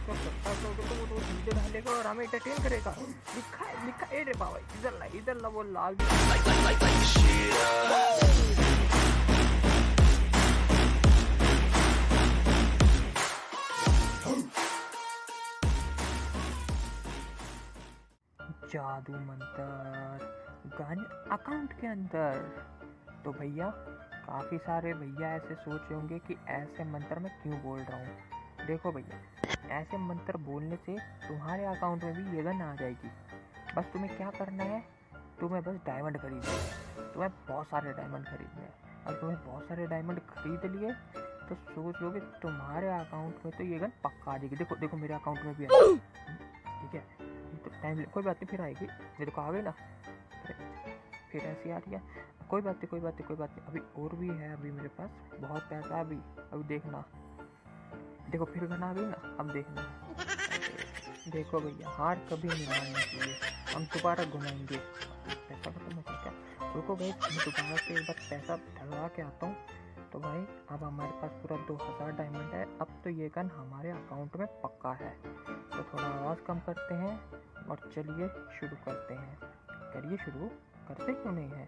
उसको सब्सक्राइब करोगे तो वो रोज वीडियो डालेगा और हमें एंटरटेन करेगा। लिखा है रे बाबा, इधर ला वो लाल जादू मंत्र गन अकाउंट के अंदर। तो भैया काफ़ी सारे भैया ऐसे सोच रहे होंगे कि ऐसे मंत्र मैं क्यों बोल रहा हूँ। देखो भैया, ऐसे मंत्र बोलने से तुम्हारे अकाउंट में भी ये गन आ जाएगी। बस तुम्हें क्या करना है, तुम्हें बस डायमंड खरीदना है। तुम्हें बहुत सारे डायमंड खरीदने हैं। अब तुम्हें बहुत सारे डायमंड खरीद लिए तो सोच लोगे तुम्हारे अकाउंट में तो ये गन पक्का आ जाएगी। देखो देखो मेरे अकाउंट में भी आ जाएगी, ठीक है। तो टाइम कोई बात नहीं, फिर आएगी। मेरे को आ गई ना, फिर ऐसी आ रही है। कोई बात नहीं। अभी और भी है, अभी मेरे पास बहुत पैसा है। अभी देखना, देखो फिर गन आ गई ना। अब देखना, देखो भैया हार कभी नहीं मानना चाहिए। हम दोबारा घुमाएंगे। पैसा खत्म हो गया क्या? रुको भाई, मैं दोबारा से एक बार पैसा डलवा के आता हूँ। तो भाई अब हमारे पास पूरा 2000 डायमंड है। अब तो ये गन हमारे अकाउंट में पक्का है। तो थोड़ा आवाज़ कम करते हैं और चलिए शुरू करते हैं। करिए शुरू, करते क्यों नहीं है।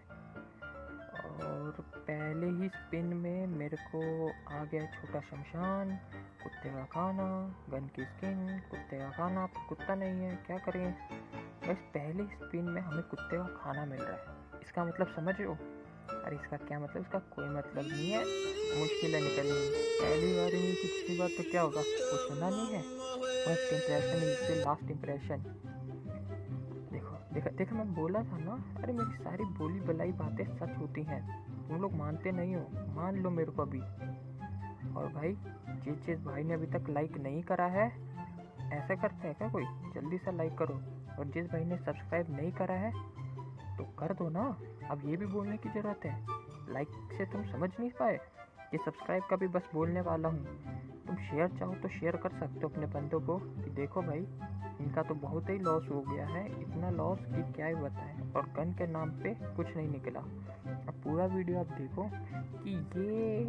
और पहले ही स्पिन में मेरे को आ गया छोटा शमशान, कुत्ते का खाना, गन की स्किन, कुत्ते का खाना। कुत्ता नहीं है, क्या करें। बस पहले ही स्पिन में हमें कुत्ते का खाना मिल रहा है। इसका मतलब समझ रहे हो? अरे इसका क्या मतलब, इसका कोई मतलब नहीं है। मुश्किल है निकलनी। पहली बार में पिछली बार तो क्या होगा, कुछ सुना नहीं है। First impression is the last impression. देखा मैं बोला था ना। अरे मेरी सारी बोली बलाई बातें सच होती हैं। तुम लोग मानते नहीं हो, मान लो मेरे को अभी। और भाई जिस भाई ने अभी तक लाइक नहीं करा है, ऐसा करते हैं क्या कोई, जल्दी से लाइक करो। और जिस भाई ने सब्सक्राइब नहीं करा है तो कर दो ना। अब ये भी बोलने की ज़रूरत है? लाइक से तुम समझ नहीं पाए, ये सब्सक्राइब का भी बस बोलने वाला हूँ। तुम शेयर चाहो तो शेयर कर सकते हो अपने बंदों को कि देखो भाई इनका तो बहुत ही लॉस हो गया है, इतना लॉस कि क्या ही बताएं। और गन के नाम पे कुछ नहीं निकला। अब पूरा वीडियो आप देखो कि ये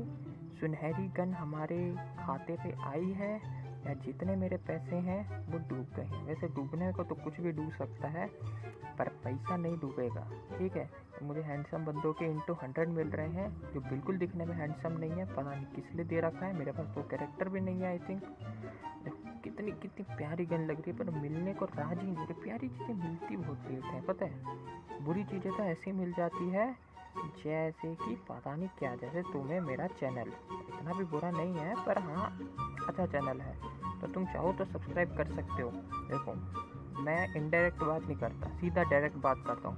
सुनहरी गन हमारे खाते पे आई है या जितने मेरे पैसे हैं वो डूब गए हैं। वैसे डूबने को तो कुछ भी डूब सकता है, पर पैसा नहीं डूबेगा, ठीक है। तो मुझे हैंडसम बंदों के इंटू 100 मिल रहे हैं, जो बिल्कुल दिखने में हैंडसम नहीं है। पता नहीं किस लिए दे रखा है, मेरे पास तो कैरेक्टर भी नहीं है आई थिंक। कितनी प्यारी गन लग रही है, पर मिलने को राजी नहीं रही। प्यारी चीज़ें मिलती बहुत लेट है, पता है। बुरी चीज़ें तो ऐसे मिल जाती है जैसे कि पता नहीं क्या। जैसे तुम्हें मेरा चैनल इतना भी बुरा नहीं है, पर हाँ अच्छा चैनल है, तो तुम चाहो तो सब्सक्राइब कर सकते हो। देखो मैं इनडायरेक्ट बात नहीं करता, सीधा डायरेक्ट बात करता हूँ।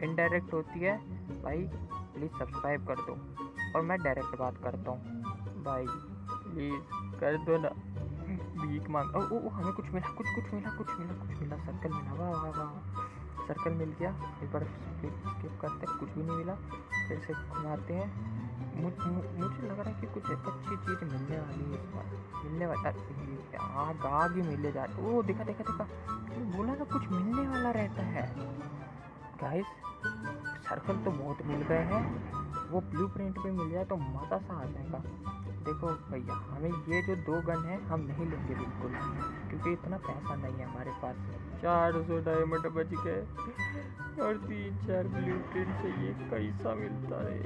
इनडायरेक्ट होती है भाई प्लीज़ सब्सक्राइब कर दो, और मैं डायरेक्ट बात करता हूँ भाई प्लीज़ कर दो ना। भीख मांग ओ हमें कुछ मिला, कुछ मिला। सर्कल मिला, वाह सर्कल मिल गया। एक बार स्किप करते हैं, कुछ भी नहीं मिला। फिर से घुमाते हैं। मुझे लग रहा है कि कुछ अच्छी चीज़ मिलने वाली है इस बार। मिलने वाला आग ही मिले जा रहा। ओ देखा बोला ना कुछ मिलने वाला रहता है गाइस। सर्कल तो बहुत मिल गए हैं, वो ब्लूप्रिंट भी मिल जाए तो मज़ा सा आ जाएगा। देखो भैया हमें ये जो 2 गन है हम नहीं लेंगे बिल्कुल, क्योंकि इतना पैसा नहीं है हमारे पास। 400 डायमंड बच गए और 3-4 ब्लूप्रिंट चाहिए। कैसा मिलता है,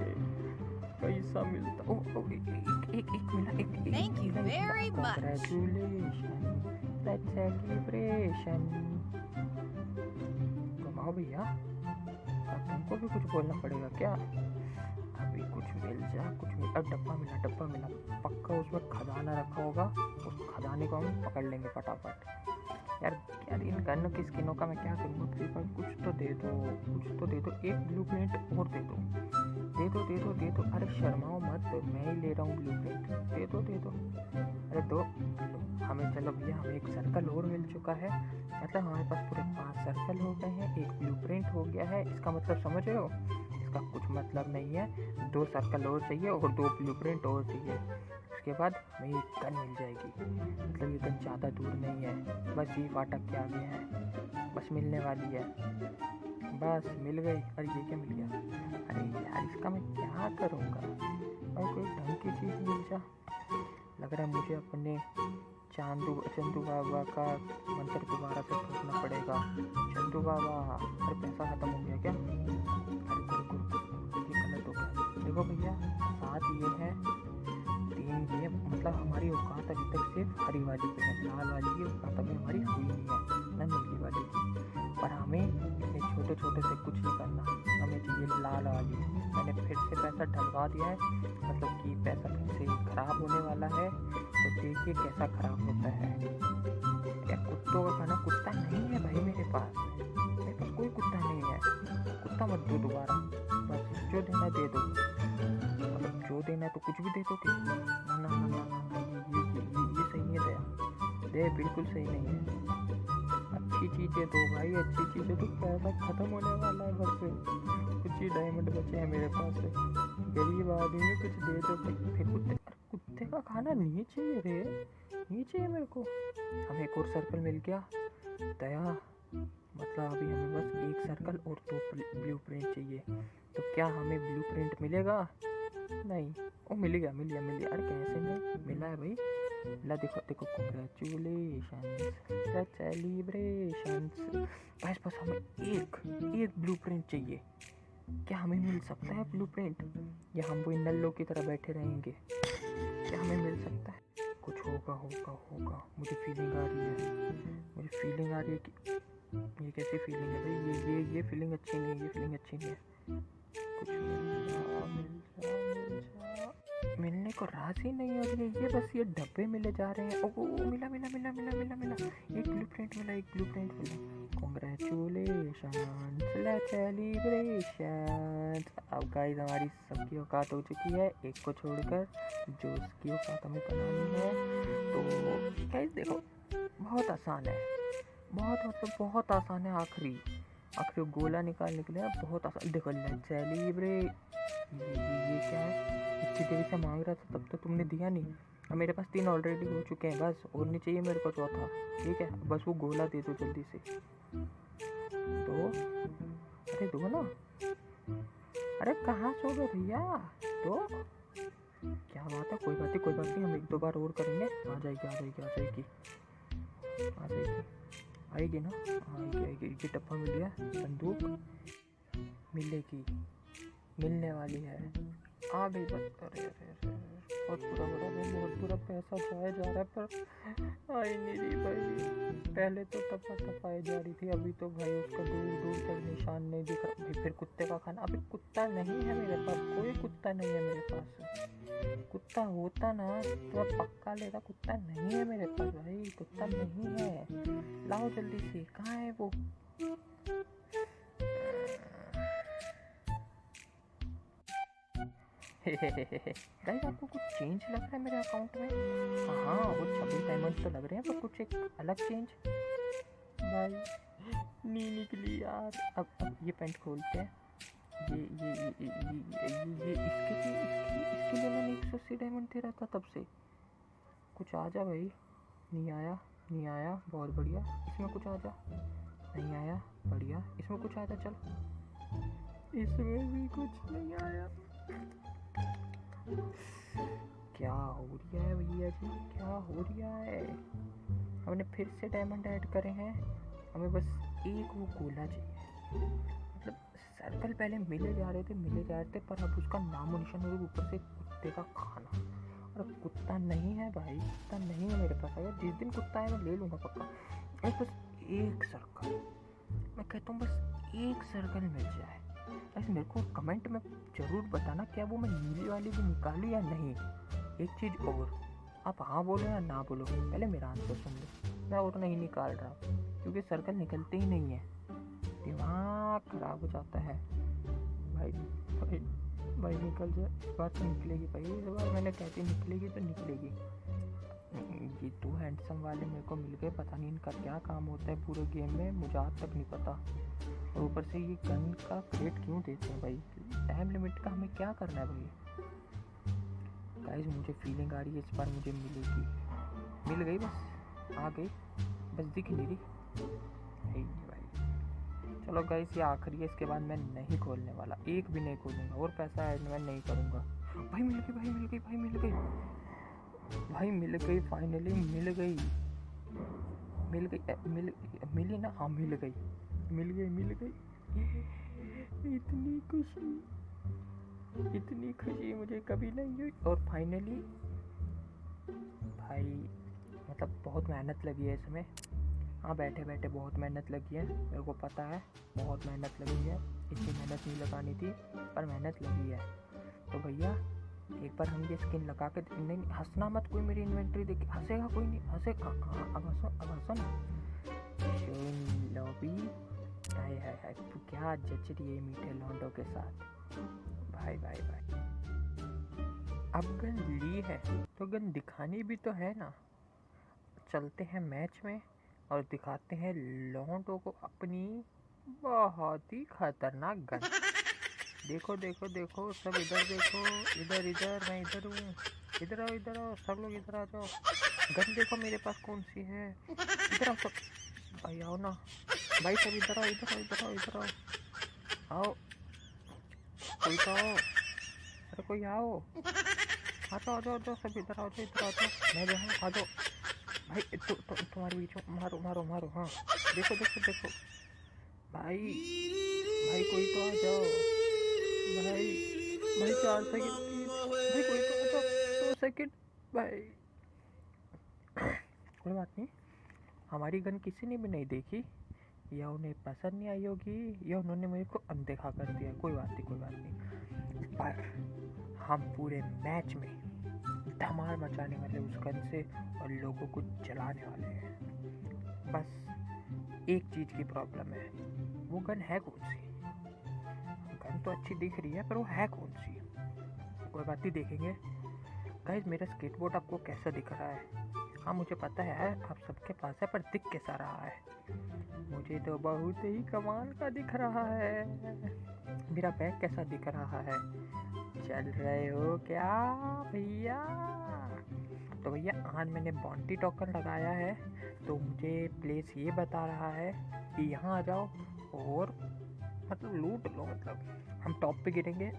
कैसा मिलता। ओ एक मिला, Thank you very much. Congratulation, let's celebration. कमाओ भैया, अब तुमको भी कुछ बोलना पड़ेगा क्या। अभी कुछ मिल जा, कुछ मिल। अब डब्बा मिला पक्का, उसमें खजाना रखा होगा। उस खजाने को हम पकड़ लेंगे फटाफट। यार इन गनों की स्किनों का मैं क्या करूँगा। पर कुछ तो दे दो, एक ब्लूप्रिंट और दे दो। अरे शर्माओ मत, मैं ही ले रहा हूँ ब्लूप्रिंट, दे दो। अरे दो हमें। चलो भैया हमें एक सर्कल और मिल चुका है, मतलब हमारे पास पूरे 5 सर्कल हो गए हैं, एक ब्लूप्रिंट हो गया है। इसका मतलब समझ रहे हो, इसका कुछ मतलब नहीं है। 2 सर्कल और चाहिए और 2 ब्लूप्रिंट और चाहिए। उसके बाद हमें एक गन मिल जाएगी। मतलब ये गन ज़्यादा दूर नहीं है, बस ये फाटक के आगे है, बस मिलने वाली है। बस मिल गई। और ये क्या मिल गया। अरे यार इसका मैं क्या करूँगा। और कोई ढंग की चीज़ मिल जा। लग रहा है मुझे अपने चंदू बाबा का मंत्र दोबारा से फूकना पड़ेगा। चंदू बाबा, अरे पैसा खत्म हो गया क्या? अरे रुको, ये गलत हो गया। देखो भैया, 7 ये है, 3 ये, मतलब हमारी औकात अभी तक सिर्फ हरी वाली पे है। लाल वाली की औकात अभी हमारी हुई नहीं है, ना नीली वाली की। पर हमें इतने छोटे छोटे से कुछ नहीं करना, हमें चाहिए लाल वाली। मैंने फिर से पैसा डलवा दिया है, मतलब कि पैसा फिर से खराब होने वाला है, तो देखिए कैसा खराब होता है। क्या कुत्तों का खाना? कुत्ता नहीं है भाई मेरे पास कोई कुत्ता नहीं है। कुत्ता मत दो दोबारा, बस जो देना दे दो। मतलब जो देना है तो कुछ भी दे दो कि ना ना ना ना ना, ये सही नहीं है दया, दे बिल्कुल सही नहीं है। अच्छी चीज़ें दो भाई, अच्छी चीज़ें दो। पैसा खत्म होने वाला है, बस कुछ ही डायमंड बचे हैं मेरे पास। गरीब आदमी, कुछ दे दो भाई। फिर कुत्ते का खाना नहीं चाहिए रे, नहीं चाहिए मेरे को। हमें एक और सर्कल मिल गया दया, मतलब अभी हमें बस एक सर्कल और 2 ब्लू प्रिंट चाहिए। तो क्या हमें ब्लू प्रिंट मिलेगा? नहीं, वो मिल गया। अरे कैसे नहीं मिला है भाई? ला देखो, कांग्रेचुलेशंस, द सेलिब्रेशंस। बस हमें एक ब्लू प्रिंट चाहिए। क्या हमें मिल सकता है ब्लू प्रिंट, या हम वो नल्लों की तरह बैठे रहेंगे? क्या हमें मिल सकता है? कुछ होगा। मुझे फीलिंग आ रही है कि ये कैसी फीलिंग है भाई? ये फीलिंग अच्छी नहीं है। कुछ मिल जा। मिलने को राजी नहीं हो रही है ये, बस ये डब्बे मिले जा रहे हैं। ओ मिला। एक ब्लू प्रिंट मिला। Congratulations, celebrations. अब गाइस हमारी सबकी औकात हो चुकी है, एक को छोड़कर, जो उसकी औकात हमें बनानी है। तो गाइस देखो, बहुत आसान है, बहुत आसान है। आखिरी गोला निकालने के लिए बहुत आसान। देखो, लेट्स सेलिब्रेट। ये क्या है? इतनी देरी से मांग रहा था, तब तो तुमने दिया नहीं। अब मेरे पास 3 ऑलरेडी हो चुके हैं, बस और नहीं चाहिए मेरे को चौथा। ठीक है, बस वो गोला दे दो जल्दी से। तो अरे दो ना। अरे कहाँ सो गए भैया? तो क्या बात है? कोई बात नहीं, हम 1-2 बार और करेंगे। आ जाएगी ना। आएगी। ये डब्बा मिल गया, बंदूक मिलने वाली है, आ गई बस। अरे बहुत बुरा पैसा जाया जा रहा है, पर आई नहीं रही भाई। पहले तो टपाई जा रही थी, अभी तो भाई उसका दूर तक निशान नहीं दिख रहा भाई। फिर कुत्ते का खाना। अभी कुत्ता नहीं है मेरे पास, कोई कुत्ता नहीं है मेरे पास। कुत्ता होता ना तो पक्का लेता, कुत्ता नहीं है मेरे पास भाई, कुत्ता नहीं है। लाओ जल्दी से, कहाँ है वो? गाइस आपको कुछ चेंज लग रहा है मेरे अकाउंट में? हाँ, वो 26 डायमंड तो लग रहे हैं, पर कुछ एक अलग चेंज भाई नहीं निकली यार। अब ये पेंट खोलते हैं। ये इसके लिए मैंने 180 डायमंड दे रहा था तब से। कुछ आ जा भाई। नहीं आया, बहुत बढ़िया। इसमें कुछ आ जा। नहीं आया, बढ़िया। इसमें कुछ आ जा, चल। इसमें भी कुछ नहीं आया। क्या हो रहा है भैया जी, क्या हो रहा है? हमने फिर से डायमंड ऐड करे हैं, हमें बस एक वो गोला चाहिए। मतलब सर्कल पहले मिले जा रहे थे, पर अब उसका नामो निशान नहीं। ऊपर से कुत्ते का खाना, और कुत्ता नहीं है भाई, कुत्ता नहीं है मेरे पास। अगर जिस दिन कुत्ता है मैं ले लूँगा पक्का। बस एक सर्कल, मैं कहता हूँ बस एक सर्कल मिल जाए। ऐसे मेरे को कमेंट में ज़रूर बताना, क्या वो मैं नीली वाली भी निकालूँ या नहीं। एक चीज़ और, आप हाँ बोलो या ना बोलो, पहले मेरा आंसर सुन लो। मैं और नहीं निकाल रहा, क्योंकि सर्कल निकलते ही नहीं है, दिमाग खराब हो जाता है भाई निकल जाए। इस बार तो निकलेगी भाई, इस बार मैंने कहती निकलेगी तो निकलेगी। ये 2 हैंडसम वाले मेरे को मिल गए, पता नहीं इनका क्या काम होता है पूरे गेम में, मुझे आज तक नहीं पता। और ऊपर से ये गन का क्रेट क्यों देते हैं भाई? टाइम लिमिट का हमें क्या करना है भाई? गाइस मुझे फीलिंग आ रही है इस बार मुझे मिलेगी। मिल गई, बस आ गई, बस दिख नहीं रही भाई। चलो गाइस ये आखिरी है, इसके बाद मैं नहीं खोलने वाला, एक भी नहीं खोलूँगा, और पैसा ऐड मैं नहीं करूँगा। भाई मिल गई। भाई मिल गई, फाइनली मिल गई, मिली ना, हाँ मिल गई। इतनी खुशी मुझे कभी नहीं हुई। और फाइनली भाई मतलब बहुत मेहनत लगी है इसमें। हाँ बैठे बैठे बहुत मेहनत लगी है, मेरे को पता है बहुत मेहनत लगी है। इतनी मेहनत नहीं लगानी थी पर मेहनत लगी है। तो भैया एक बार हम ये स्किन लगा के, नहीं हंसना मत, कोई मेरी इन्वेंटरी देख हंसेगा कोई नहीं, हंसेगा। अब हंसो ना। लॉबी, हाय हाय हाय, क्या जच रही है मीठे लौंडों के साथ। भाई अब गन ली है तो गन दिखानी भी तो है ना। चलते हैं मैच में और दिखाते हैं लौंडों को अपनी बहुत ही खतरनाक गन। देखो सब इधर देखो, इधर मैं इधर हूँ, इधर आओ सब लोग, इधर आ जाओ। गन देखो मेरे पास कौन सी है, इधर आओ सब। भाई आओ ना भाई, सब इधर आओ। आओ कोई तो आओ, अरे कोई आओ, आ जाओ सब इधर आओ। मैं जो हूँ आ जाओ भाई। तुम्हारे बीच में मारो। हाँ देखो भाई कोई तो आ जाओ भाई 4 सेकंड भाई, कोई तो आ जाओ, 2 सेकंड भाई। कोई बात नहीं, हमारी गन किसी ने भी नहीं देखी, या उन्हें पसंद नहीं आई होगी, या उन्होंने मेरे को अनदेखा कर दिया। कोई बात नहीं, पर हम पूरे मैच में धमाल मचाने वाले उस गन से और लोगों को जलाने वाले हैं। बस एक चीज़ की प्रॉब्लम है, वो गन है कौन सी। गन तो अच्छी दिख रही है पर वो है कौन सी, कोई बात नहीं, देखेंगे। गाइस मेरा स्केटबोर्ड आपको कैसा दिख रहा है? हाँ मुझे पता है आप सबके पास है, पर दिख कैसा रहा है? मुझे तो बहुत ही कमाल का दिख रहा है। मेरा बैग कैसा दिख रहा है? चल रहे हो क्या भैया? तो भैया आज मैंने बॉन्टी टोकन लगाया है, तो मुझे प्लेस ये बता रहा है कि यहाँ आ जाओ और मतलब लूट लो। मतलब हम टॉप पे गिरेंगे,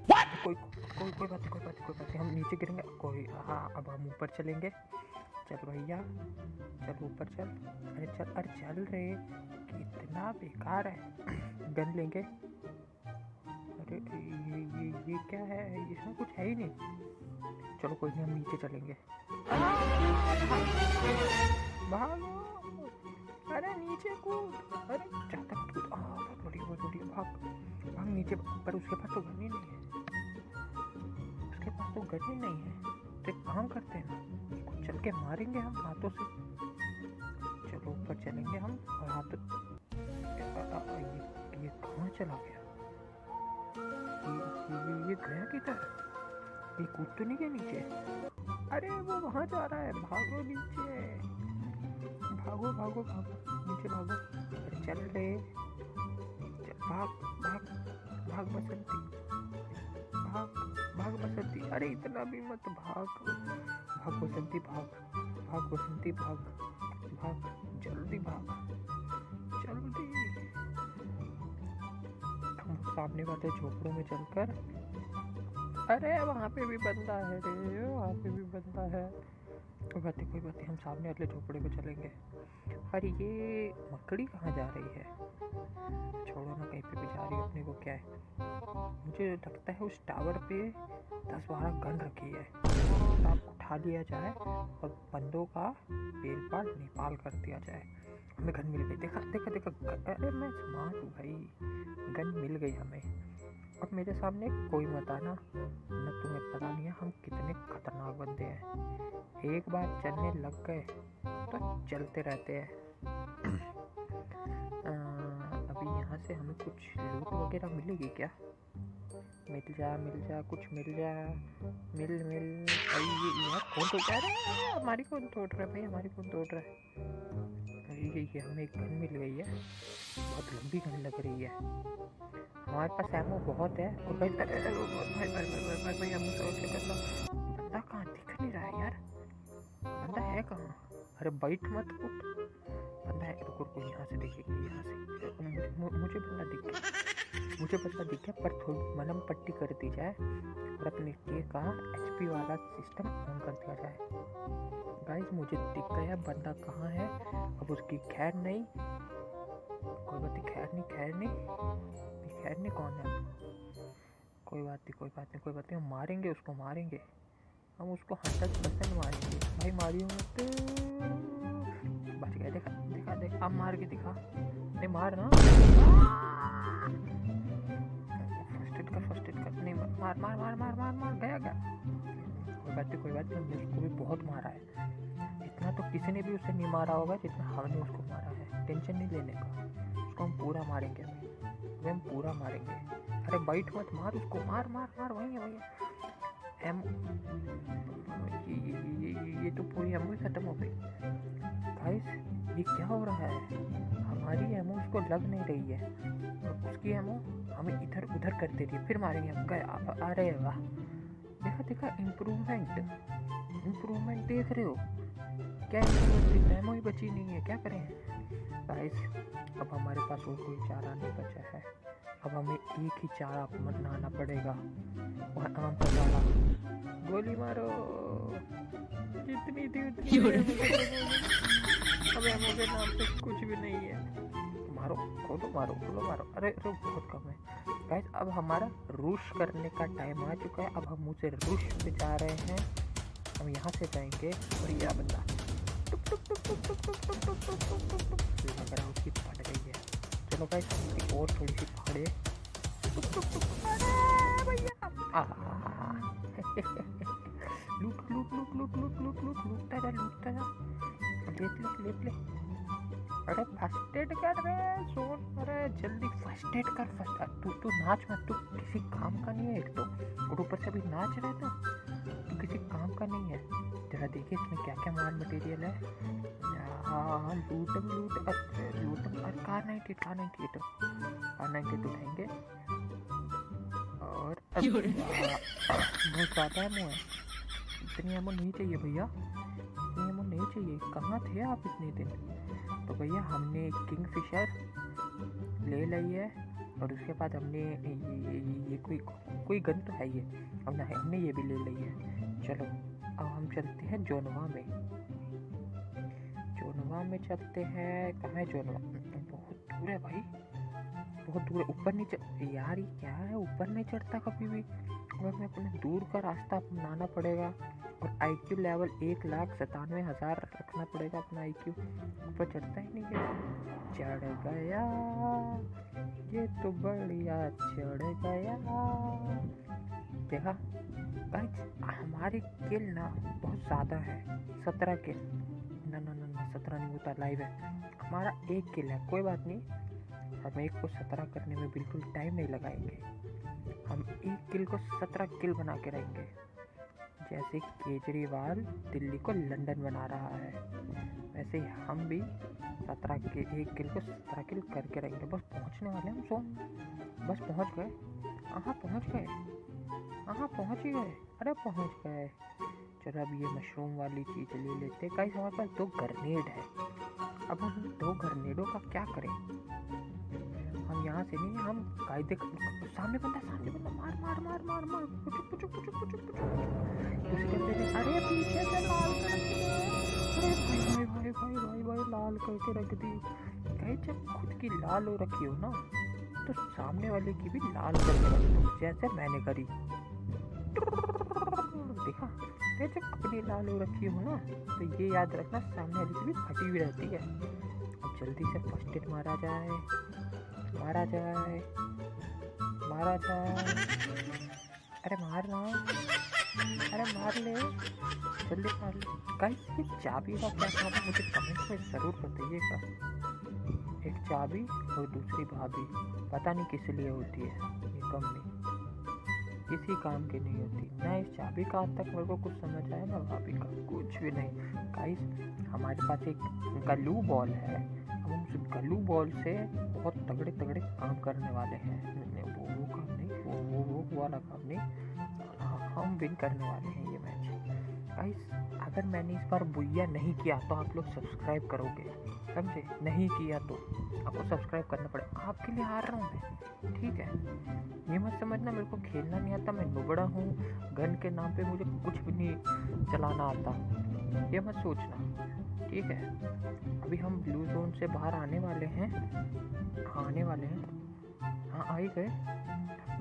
कोई बात नहीं, हम नीचे गिरेंगे कोई। हाँ अब हम ऊपर चलेंगे। चल भैया चल ऊपर चल, अरे चल रे, कितना बेकार है। गन लेंगे, अरे ये क्या है, इसमें कुछ है ही नहीं। चलो कोई नहीं, हम नीचे चलेंगे। भागो, अरे नीचे कूद, अरे जाता कूद, बहुत बढ़िया, भाग नीचे। पर उसके पास तो गन ही नहीं है, तो एक काम करते हैं ना, चल के मारेंगे हम हाथों से। चलो ऊपर चलेंगे हम और हाथ। ये कहाँ चला गया? ये गया किधर? ये कूद तो नहीं गया नीचे? अरे वो वहाँ जा रहा है, भागो नीचे, भागो नीचे भागो। अरे चल रे, भाग बसंती, अरे इतना भी मत भाग बसंती, भाग जल्दी भाग। हम सामने वाले झोपड़ों में चलकर, अरे वहाँ पे भी बंदा है रे, कोई बात नहीं, हम सामने वाले झोपड़े पे चलेंगे। अरे ये मकड़ी कहाँ जा रही है? छोड़ो ना, कहीं पे भी जा रही है, अपने को क्या है। मुझे लगता है उस टावर पे 10-12 गन रखी है, तो आप उठा लिया जाए और बंदों का पेड़ पार नेपाल कर दिया जाए। हमें गन मिल गई, देखा, अरे मैं स्मार्ट हूँ भाई, गन मिल गई हमें। अब मेरे सामने कोई मत आना, न तुम्हें पता नहीं है हम कितने खतरनाक बंदे हैं। एक बार चलने लग गए तो चलते रहते हैं। अभी यहाँ से हमें कुछ लूट वगैरह मिलेगी क्या? मिल जा, कुछ मिल जा, मिल। ये यार कौन तोड़ रहा है? हमारी कौन तोड़ रहा है? ये हमें एक गन मिल गई है, बहुत लंबी गन लग रही है। हमारे पास एमो बहुत है। और भाई बंदा कहाँ दिख नहीं रहा है यार, बंदा है कहाँ? अरे बैठ मत कुछ, बंदा है, रुको यहाँ से देखिए, यहाँ से मुझे बंदा दिख गया। मुझे पता दिख गया, पर थोड़ी मलहम पट्टी कर दी जाए और अपने टे का HP वाला सिस्टम ऑन कर दिया जाए। गाइस मुझे दिख गया बंदा कहाँ है। अब उसकी खैर नहीं, कोई बात नहीं, खैर नहीं कौन है? कोई बात नहीं, हम मारेंगे उसको, हम उसको 100% मारेंगे भाई। मारियो मत, बच गए। देखा अब मार के दिखा। नहीं मार ना, फर्स्ट एड कर। नहीं मार गया। कोई बात नहीं, हमने उसको भी बहुत मारा है। इतना तो किसी ने भी उसे नहीं मारा होगा जितना हमने उसको मारा है। टेंशन नहीं लेने का, उसको हम पूरा मारेंगे भाई, हम पूरा मारेंगे। अरे बाइट मत, मार उसको, मार वही है। ये तो पूरी एमओ ही खत्म हो गई। गाइस ये क्या हो रहा है? हमारी एमओ उसको लग नहीं रही है और उसकी एमओ हमें इधर उधर कर दे रही है। फिर मारेंगे हम। गए। अरे वाह, देखा इम्प्रूवमेंट देख रहे हो? क्या इम्प्रूवमेंट? एमओ ही बची नहीं है, क्या करें गाइस? अब हमारे पास और कोई चारा नहीं बचा है। अब हमें एक ही चारा अपनाना पड़ेगा, वह आम का चारा। गोली मारो, जितनी थी उतनी। अब एमओ के नाम पे कुछ भी नहीं है। मारो, खोलो मारो। अरे बहुत कम है गाइस। अब हमारा रुश करने का टाइम आ चुका है। अब हम उसे रुश पे जा रहे हैं। हम यहाँ से जाएंगे और यह बंदा लग रहा है उसकी फट गई है। चलो गाइस उसकी और थोड़ी सी पकड़े। लूटता जा। लेट ले। अरे फर्स्ट एड कर रहे सोन। अरे जल्दी फर्स्ट एड कर। तू नाच मत, तू किसी काम का नहीं है एक तो, और ऊपर से अभी नाच रहे तू किसी काम का नहीं है। जरा देखिए इसमें क्या क्या माल मटेरियल है। लूटम। अरे कार 98 उठाएंगे और बहुत ज़्यादा एमो है। इतनी एमो नहीं चाहिए भैया, इतनी एमो नहीं चाहिए। कहाँ थे आप इतने दिन? तो भैया हमने किंगफिशर ले ली है और उसके बाद हमने ये कोई गन तो है ये, हमने ये भी ले ली है। चलो अब हम चलते हैं जोनवा में चलते हैं। कहाँ है जोनवा? बहुत दूर है भाई, बहुत दूर है। ऊपर नहीं चढ़ यार, ये क्या है? ऊपर नहीं चढ़ता कभी भी। हमें अपने दूर का रास्ता अपनाना पड़ेगा और IQ लेवल 1,97,000 रखना पड़ेगा अपना IQ। ऊपर चढ़ता ही नहीं है। चढ़ गया, ये तो बढ़िया चढ़ गया। देखा गाइस, हमारे किल ना बहुत ज़्यादा है, 17 किल। ना 17 नहीं होता, लाइव है। हमारा 1 किल है, कोई बात नहीं। हम 1 को 17 करने में बिल्कुल टाइम नहीं लगाएंगे। हम 1 किल को 17 किल बना के रहेंगे। जैसे केजरीवाल दिल्ली को लंदन बना रहा है, वैसे ही हम भी 1 किल को 17 किल करके रहेंगे। बस पहुंचने वाले हम सोन, बस पहुंच गए। पहुंच ही गए। अरे पहुंच गए। चलो अब ये मशरूम वाली चीज़ ले लेते हैं। गाइस हमारे पास 2 ग्रेनेड है। अब हम 2 ग्रेनेडों का क्या करें? हम यहाँ से नहीं, हम कायदे सामने बंदा मार पुचुक। अरे पीछे से लाल करके, अरे भाई लाल करके रख दी। गाइस जब खुद की लाल हो रखी हो ना, तो सामने वाले की भी लाल करके रख दो, जैसे मैंने करी। देखा, जब अपनी लाल हो रखी हो ना, तो ये याद रखना सामने वाली की भी फटी हुई रहती है। अब जल्दी से फर्स्ट एड मारा जाए। अरे मारना, अरे मार ले, जल्दी मार ले। गाइस ये चाबी का क्या काम है? मुझे कमेंट में ज़रूर बताइएगा। एक चाबी और दूसरी भाभी, पता नहीं किस लिए होती है ये कंपनी, किसी काम की नहीं होती। ना इस चाबी का आज तक मेरे को कुछ समझ आया, ना भाभी का, कुछ भी नहीं। गाइस हमारे पास एक गलू बॉल है। हम उस गलू बॉल से बहुत तगड़े काम करने वाले हैं। वो काम नहीं, वो वाला काम नहीं। हम विन करने वाले हैं ये मैच। गाइस अगर मैंने इस बार बुइया नहीं किया तो आप लोग सब्सक्राइब करोगे, समझे? नहीं किया तो आपको सब्सक्राइब करना पड़ेगा। आपके लिए हार रहा हूँ मैं, ठीक है? ये मत समझना मेरे को खेलना नहीं आता, मैं नुबड़ा हूँ, गन के नाम पे मुझे कुछ भी नहीं चलाना आता, ये मत सोचना, ठीक है? अभी हम ब्लू जोन से बाहर आने वाले हैं। हाँ आने वाले हैं, हाँ आ ही गए।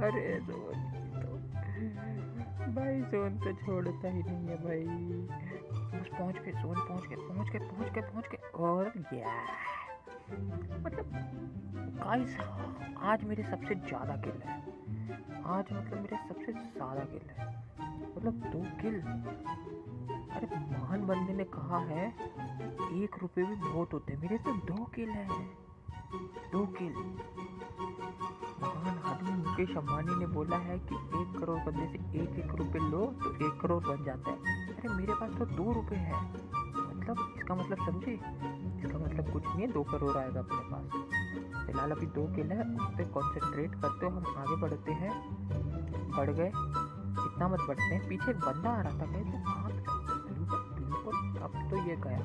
अरे जोन तो भाई, जोन तो छोड़ता ही नहीं है भाई। बस पहुंच गए, जोन पहुंच गए और या मतलब गाइस आज मेरे सबसे ज़्यादा किल है, आज मतलब मेरे सबसे ज़्यादा किल है, मतलब 2 किल। अरे महान बंदे ने कहा है 1 रुपये भी बहुत होते हैं, मेरे तो 2 किल है, 2 किल। महान आदमी मुकेश अंबानी ने बोला है कि 1 करोड़ बंदे से 1-1 रुपये लो तो 1 करोड़ बन जाता है। अरे मेरे पास तो 2 रुपये है, मतलब इसका मतलब समझे, इसका मतलब कुछ नहीं है, 2 करोड़ आएगा अपने पास। फिलहाल अभी 2 किल है, उस पर कॉन्सेंट्रेट करते हो, हम आगे बढ़ते हैं। बढ़ गए, इतना मत बढ़ते हैं। पीछे एक बंदा आ रहा था, कहीं तो कहाँ पे, अब तो ये गया।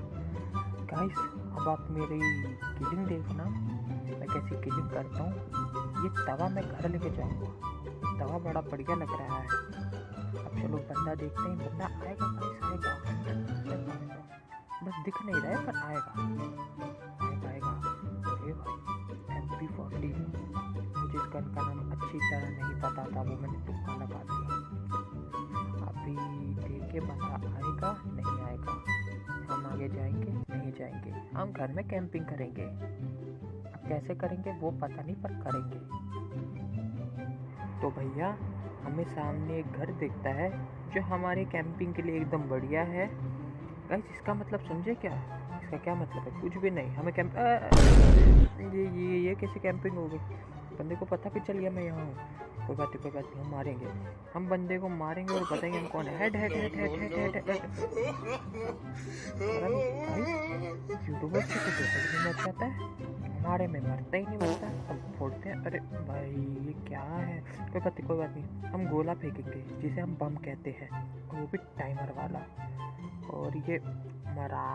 गाइस अब आप मेरी किलिंग देखना, मैं कैसी किलिंग करता हूँ। ये तवा मैं घर लेके जाऊँगा, तवा बड़ा बढ़िया लग रहा है। अब चलो बंदा देखते हैं, बंदा आएगा गाइस, आएगा, बस दिख नहीं रहा है पर आएगा। अरे भाई MP40, मुझे इस गन का नाम अच्छी तरह नहीं पता था, वो मैंने तुक्का लगा दिया। अभी देखिए बंदा आएगा नहीं आएगा, हम आगे जाएंगे नहीं जाएंगे, हम घर में कैंपिंग करेंगे। अब कैसे करेंगे वो पता नहीं पर करेंगे। तो भैया हमें सामने एक घर दिखता है जो हमारे कैंपिंग के लिए एकदम बढ़िया है। गाइस इसका मतलब समझे क्या? इसका क्या मतलब है? कुछ भी नहीं, हमें कैंप ये कैसे कैंपिंग हो गई? बंदे को पता भी चल गया मैं यहाँ हूँ। कोई बात नहीं, हम मारेंगे, हम बंदे को मारेंगे और बताएंगे हम कौन है। हेड यूट्यूबर्स को तो हेड में मर जाता है, हमारे में मरता ही नहीं, मरता अब फोड़ते हैं। अरे भाई ये क्या है? कोई बात नहीं, हम गोला फेंकेंगे जिसे हम बम कहते हैं, वो भी टाइमर वाला। और ये मरा,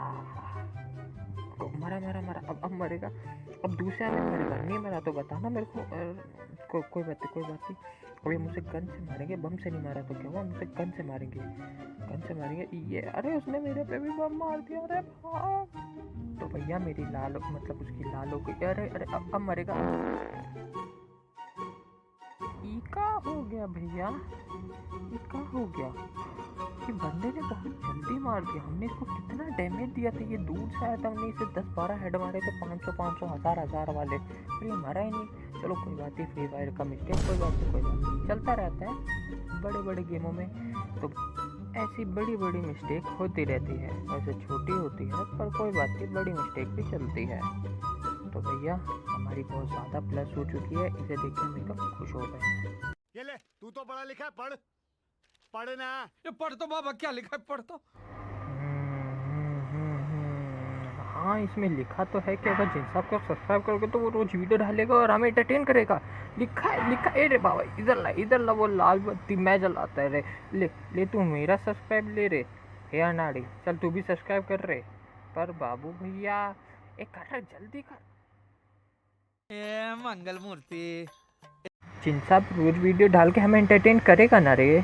अब मरेगा, अब दूसरा में मरेगा, नहीं मरा तो बताना मेरे को। कोई बात नहीं, अभी हम उसे गन से मारेंगे, बम से नहीं मारा तो क्या हुआ, हम उसे गन से मारेंगे। ये अरे उसने मेरे पे भी बम मार दिया, अरे भाग। तो भैया मेरी लाल मतलब उसकी लाल हो गई। अरे अब मरेगा। ई का हो गया भैया, ये क्या हो गया? कि बंदे ने बहुत जल्दी मार दिया, हमने इसको कितना डैमेज दिया था, ये दूर से आया था, हमने इसे 10-12 हेड मारे थे, 500 1000 वाले, फिर ये मारा ही नहीं। चलो कोई बात नहीं, फ्री फायर का मिस्टेक, कोई बात नहीं, चलता रहता है बड़े गेमों में, तो ऐसी बड़ी मिस्टेक होती रहती है, वैसे छोटी होती है पर कोई बात नहीं, बड़ी मिस्टेक भी चलती है। तो भैया हमारी बहुत ज़्यादा प्लस हो चुकी है, इसे देख के हम एकदम खुश हो गए हैं। ये ले, तू तो पढ़ा लिखा है, पढ़ ना। ये पढ़ तो बाबा, क्या लिखा है पढ़ तो। हाँ इसमें लिखा तो है कि अगर जिन साहब को सब्सक्राइब करोगे तो वो रोज वीडियो डालेगा और हमें एंटरटेन करेगा। लिखा है रे बाबा, इधर ला वो लाल बत्ती मैं जलाता है रे। ले तू मेरा सब्सक्राइब ले रे, हे अनाड़ी, चल तू भी सब्सक्राइब कर रे। पर बाबू भैया एक कर, जल्दी कर। ये मंगल मूर्ति जिन साहब रोज वीडियो डाल के हमें एंटरटेन करेगा ना रे।